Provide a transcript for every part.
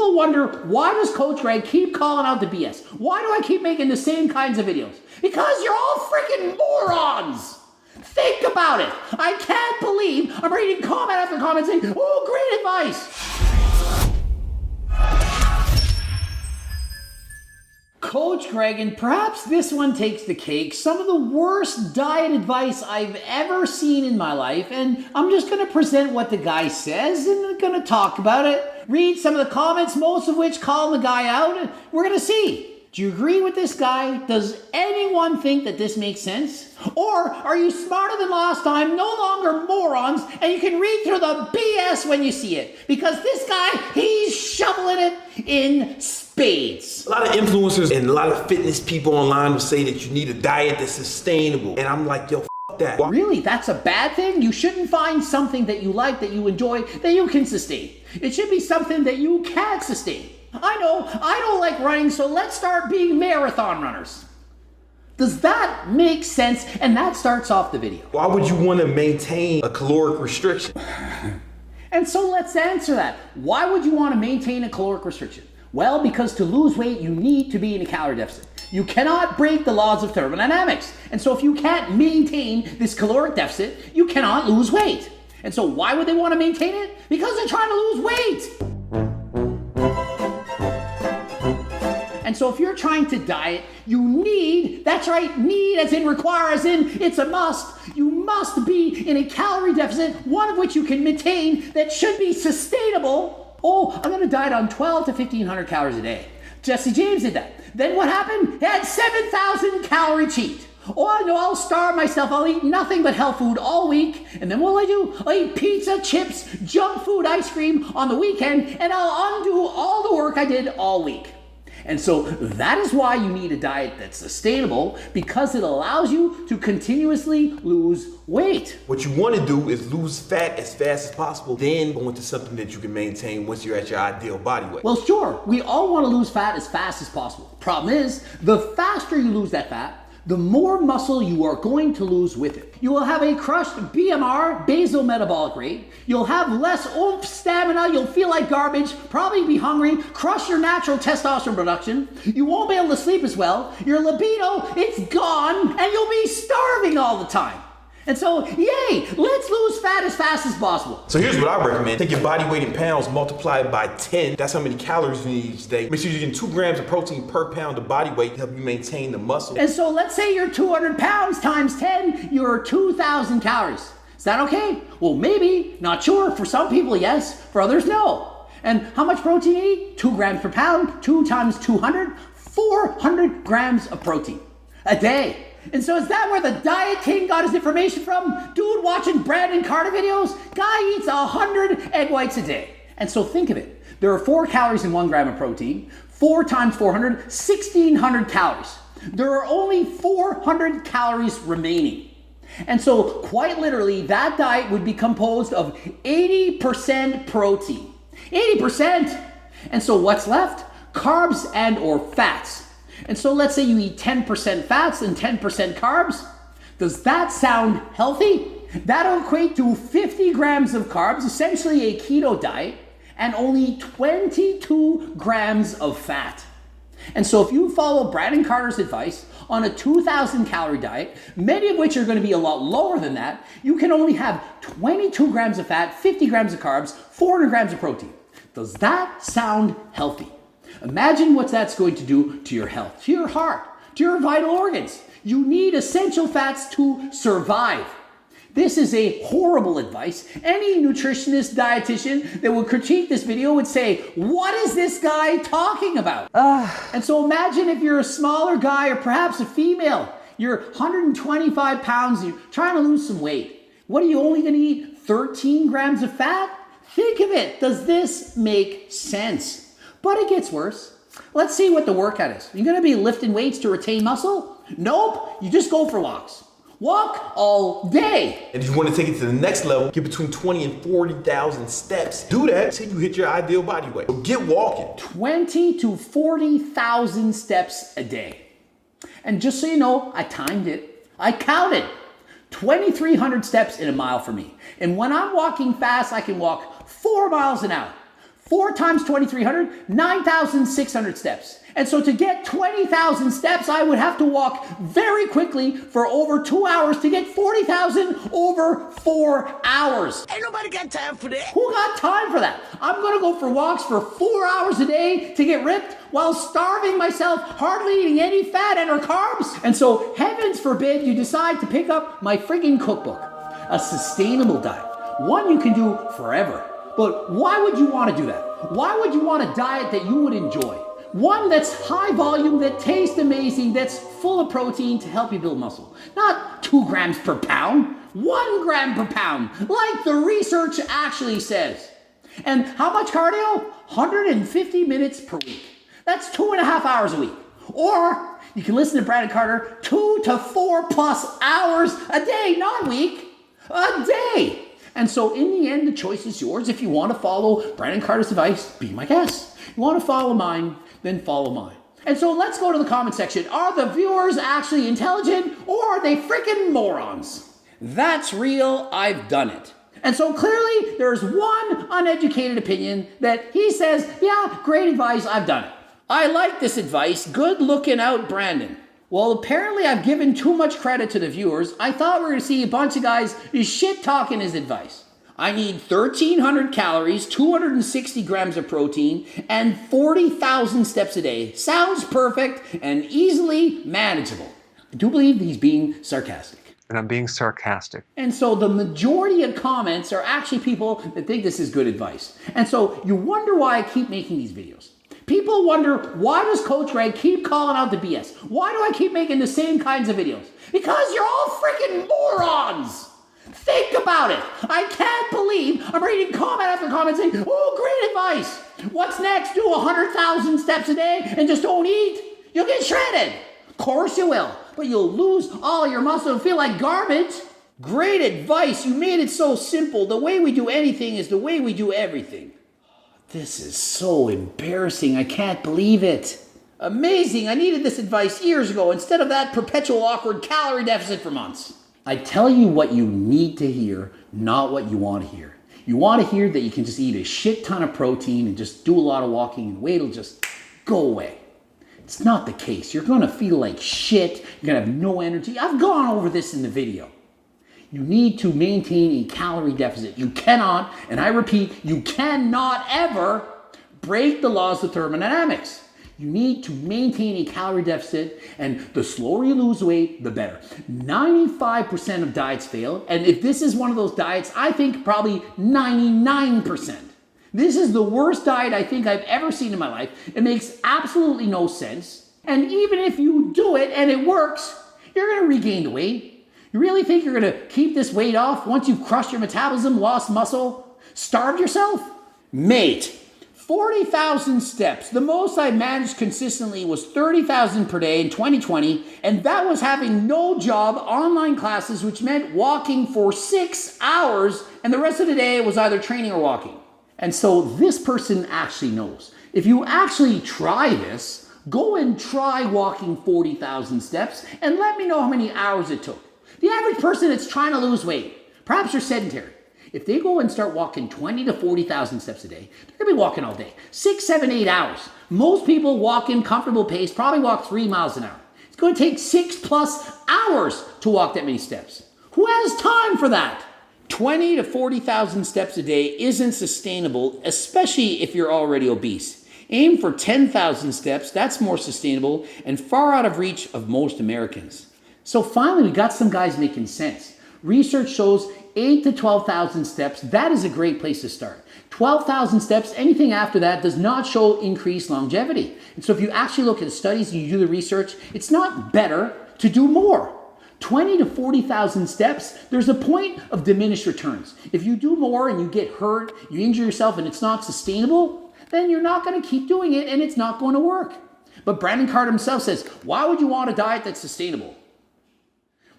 People wonder, why does Coach Greg keep calling out the BS? Why do I keep making the same kinds of videos? Because you're all freaking morons! Think about it! I can't believe I'm reading comment after comment saying, oh, great advice! Coach Greg, and perhaps this one takes the cake, some of the worst diet advice I've ever seen in my life, and I'm just going to present what the guy says, and I'm going to talk about it, read some of the comments, most of which call the guy out, and we're going to see. Do you agree with this guy? Does anyone think that this makes sense? Or are you smarter than last time, no longer morons, and you can read through the BS when you see it? Because this guy, he's shoveling it in spades. A lot of influencers and a lot of fitness people online will say that you need a diet that's sustainable. And I'm like, yo, f that. Really? That's a bad thing? You shouldn't find something that you like, that you enjoy, that you can sustain. It should be something that you can't sustain. I know, I don't like running, so let's start being marathon runners. Does that make sense? And that starts off the video. Why would you want to maintain a caloric restriction? And so let's answer that. Why would you want to maintain a caloric restriction? Well, because to lose weight, you need to be in a calorie deficit. You cannot break the laws of thermodynamics. And so if you can't maintain this caloric deficit, you cannot lose weight. And so why would they want to maintain it? Because they're trying to lose weight. And so if you're trying to diet, you need, that's right, need as in require, as in it's a must. You must be in a calorie deficit, one of which you can maintain that should be sustainable. Oh, I'm going to diet on 12 to 1,500 calories a day. Jesse James did that. Then what happened? He had 7,000 calorie cheat. Oh, no, I'll starve myself. I'll eat nothing but health food all week. And then what will I do? I'll eat pizza, chips, junk food, ice cream on the weekend, and I'll undo all the work I did all week. And so that is why you need a diet that's sustainable, because it allows you to continuously lose weight. What you want to do is lose fat as fast as possible, then go into something that you can maintain once you're at your ideal body weight. Well, sure, we all want to lose fat as fast as possible. Problem is, the faster you lose that fat, the more muscle you are going to lose with it. You will have a crushed BMR, basal metabolic rate. You'll have less oomph, stamina. You'll feel like garbage, probably be hungry, crush your natural testosterone production. You won't be able to sleep as well. Your libido, it's gone, and you'll be starving all the time. And so, yay, let's lose fat as fast as possible. So here's what I recommend. Take your body weight in pounds, multiply it by 10. That's how many calories you need each day. Make sure you're getting 2 grams of protein per pound of body weight to help you maintain the muscle. And so let's say you're 200 pounds times 10, you're 2,000 calories. Is that okay? Well, maybe, not sure. For some people, yes. For others, no. And how much protein do you eat? 2 grams per pound, 2 times 200, 400 grams of protein a day. And so is that where the Diet King got his information from? Dude watching Brandon Carter videos? Guy eats 100 egg whites a day. And so think of it. There are 4 calories in 1 gram of protein. 4 times 400, 1,600 calories. There are only 400 calories remaining. And so quite literally, that diet would be composed of 80% protein. 80%! And so what's left? Carbs and or fats. And so let's say you eat 10% fats and 10% carbs. Does that sound healthy? That'll equate to 50 grams of carbs, essentially a keto diet, and only 22 grams of fat. And so if you follow Brandon Carter's advice on a 2,000 calorie diet, many of which are going to be a lot lower than that, you can only have 22 grams of fat, 50 grams of carbs, 400 grams of protein. Does that sound healthy? Imagine what that's going to do to your health, to your heart, to your vital organs. You need essential fats to survive. This is a horrible advice. Any nutritionist, dietitian that would critique this video would say, what is this guy talking about? And so imagine if you're a smaller guy or perhaps a female. You're 125 pounds, you're trying to lose some weight. What are you only going to eat? 13 grams of fat? Think of it. Does this make sense? But it gets worse. Let's see what the workout is. You're going to be lifting weights to retain muscle? Nope. You just go for walks. Walk all day. And if you want to take it to the next level, get between 20 and 40,000 steps. Do that till you hit your ideal body weight. So get walking. 20 to 40,000 steps a day. And just so you know, I timed it. I counted. 2,300 steps in a mile for me. And when I'm walking fast, I can walk 4 miles an hour. 4 times 2,300, 9,600 steps. And so to get 20,000 steps, I would have to walk very quickly for over 2 hours to get 40,000 over 4 hours. Ain't nobody got time for that. Who got time for that? I'm gonna go for walks for 4 hours a day to get ripped while starving myself, hardly eating any fat and or carbs. And so heavens forbid you decide to pick up my friggin' cookbook, a sustainable diet, one you can do forever. But why would you want to do that? Why would you want a diet that you would enjoy? One that's high volume, that tastes amazing, that's full of protein to help you build muscle. Not 2 grams per pound, 1 gram per pound, like the research actually says. And how much cardio? 150 minutes per week. That's 2.5 hours a week. Or you can listen to Brandon Carter 2 to 4 plus hours a day, not a week, a day. And so in the end, the choice is yours. If you want to follow Brandon Carter's advice, be my guest. You want to follow mine, then follow mine. And so let's go to the comment section. Are the viewers actually intelligent, or are they freaking morons? That's real. I've done it. And so clearly there's one uneducated opinion that he says, yeah, great advice. I've done it. I like this advice. Good looking out, Brandon. Well, apparently I've given too much credit to the viewers. I thought we were going to see a bunch of guys shit-talking his advice. I need 1,300 calories, 260 grams of protein, and 40,000 steps a day. Sounds perfect and easily manageable. I do believe he's being sarcastic. And I'm being sarcastic. And so the majority of comments are actually people that think this is good advice. And so you wonder why I keep making these videos. People wonder, why does Coach Greg keep calling out the BS? Why do I keep making the same kinds of videos? Because you're all freaking morons! Think about it. I can't believe I'm reading comment after comment saying, oh, great advice. What's next? Do 100,000 steps a day and just don't eat? You'll get shredded. Of course you will, but you'll lose all your muscle and feel like garbage. Great advice. You made it so simple. The way we do anything is the way we do everything. This is so embarrassing. I can't believe it. Amazing. I needed this advice years ago instead of that perpetual awkward calorie deficit for months. I tell you what you need to hear, not what you want to hear. You want to hear that you can just eat a shit ton of protein and just do a lot of walking and weight will just go away. It's not the case. You're going to feel like shit. You're going to have no energy. I've gone over this in the video. You need to maintain a calorie deficit. You cannot, and I repeat, you cannot ever break the laws of thermodynamics. You need to maintain a calorie deficit, and the slower you lose weight, the better. 95% of diets fail, and if this is one of those diets, I think probably 99%. This is the worst diet I think I've ever seen in my life. It makes absolutely no sense. And even if you do it and it works, you're going to regain the weight. You really think you're going to keep this weight off once you've crushed your metabolism, lost muscle, starved yourself? Mate, 40,000 steps. The most I managed consistently was 30,000 per day in 2020, and that was having no job, online classes, which meant walking for 6 hours, and the rest of the day it was either training or walking. And so this person actually knows. If you actually try this, go and try walking 40,000 steps, and let me know how many hours it took. The average person that's trying to lose weight, perhaps you're sedentary. If they go and start walking 20 to 40,000 steps a day, they're going to be walking all day, 6, 7, 8 hours. Most people walk in comfortable pace, probably walk 3 miles an hour. It's going to take 6+ hours to walk that many steps. Who has time for that? 20 to 40,000 steps a day isn't sustainable, especially if you're already obese. Aim for 10,000 steps, that's more sustainable and far out of reach of most Americans. So finally, we got some guys making sense. Research shows 8 to 12,000 steps, that is a great place to start. 12,000 steps, anything after that does not show increased longevity. And so if you actually look at the studies and you do the research, it's not better to do more. 20 to 40,000 steps, there's a point of diminished returns. If you do more and you get hurt, you injure yourself and it's not sustainable, then you're not going to keep doing it and it's not going to work. But Brandon Carter himself says, why would you want a diet that's sustainable?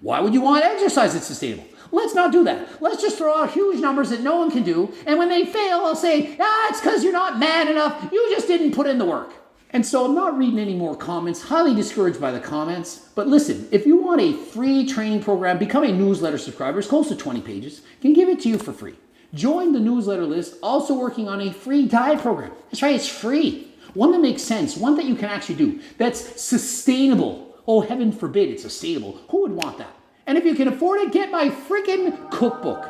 Why would you want exercise that's sustainable? Let's not do that. Let's just throw out huge numbers that no one can do. And when they fail, I'll say, it's because you're not man enough. You just didn't put in the work. And so I'm not reading any more comments, highly discouraged by the comments. But listen, if you want a free training program, become a newsletter subscriber. It's close to 20 pages. I can give it to you for free. Join the newsletter list, also working on a free diet program. That's right, it's free. One that makes sense, one that you can actually do, that's sustainable. Oh, heaven forbid it's sustainable. Who would want that? And if you can afford it, get my freaking cookbook.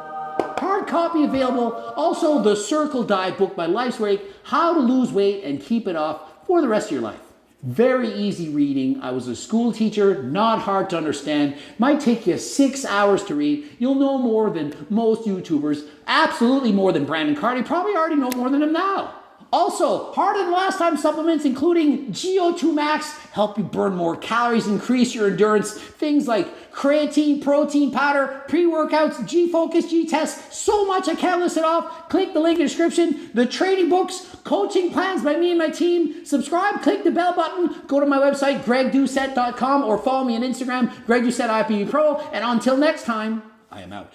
Hard copy available. Also, the Circle Diet book, My Life's Work, How to Lose Weight and Keep It Off for the rest of your life. Very easy reading. I was a school teacher, not hard to understand. Might take you 6 hours to read. You'll know more than most YouTubers. Absolutely more than Brandon Carty. Probably already know more than him now. Also, harder than last time supplements, including GO2 Max, help you burn more calories, increase your endurance. Things like creatine, protein powder, pre-workouts, G-Focus, G-Test, so much I can't list it off. Click the link in the description. The training books, coaching plans by me and my team. Subscribe, click the bell button, go to my website, gregdoucette.com, or follow me on Instagram, Greg Doucette IPV Pro. And until next time, I am out.